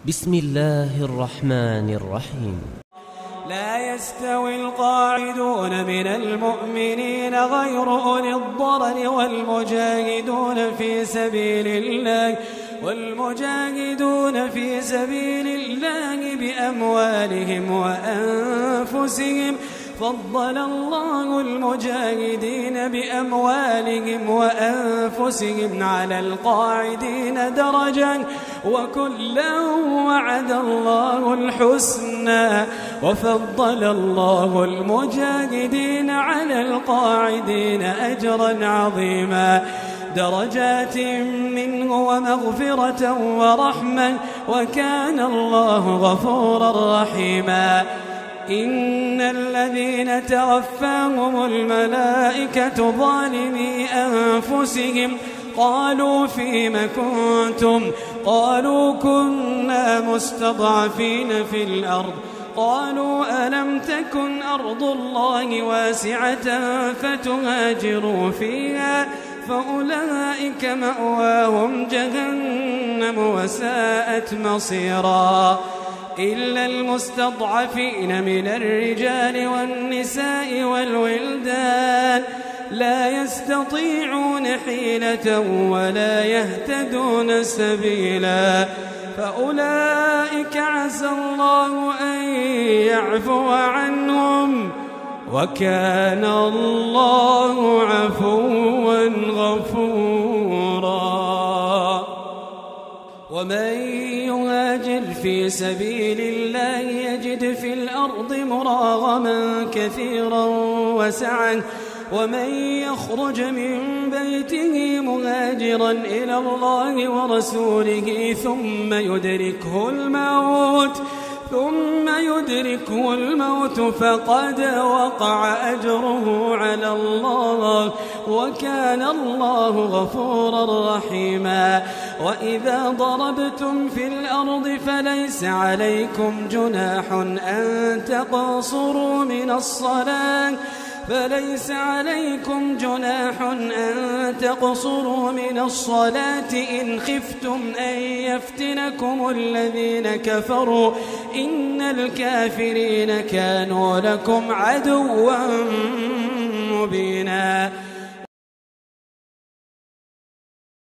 بسم الله الرحمن الرحيم. لا يستوي القاعدون من المؤمنين غير أولي الضرر والمجاهدون في سبيل الله بأموالهم وأنفسهم. فضل الله المجاهدين بأموالهم وأنفسهم على القاعدين درجة، وكلا وعد الله الحسنى. وفضل الله المجاهدين على القاعدين أجرا عظيما، درجات منه ومغفرة ورحمة، وكان الله غفورا رحيما. إن الذين توفاهم الملائكة ظالمي أنفسهم قالوا فيم كنتم؟ قالوا كنا مستضعفين في الأرض. قالوا ألم تكن أرض الله واسعة فتهاجروا فيها؟ فأولئك مأواهم جهنم وساءت مصيرا. إلا المستضعفين من الرجال والنساء والولدان لا يستطيعون حيلة ولا يهتدون سبيلا، فأولئك عسى الله أن يعفو عنهم، وكان الله عفوا غفورا. ومن يهاجر في سبيل الله يجد في الأرض مراغما كثيرا وسعا، ومن يخرج من بيته مهاجرا إلى الله ورسوله ثم يدركه الموت فقد وقع أجره على الله، وكان الله غفورا رحيما. وإذا ضربتم في الأرض فليس عليكم جناح أن تقصروا من الصلاة إن خفتم أن يفتنكم الذين كفروا، إن الكافرين كانوا لكم عدوا مبينا.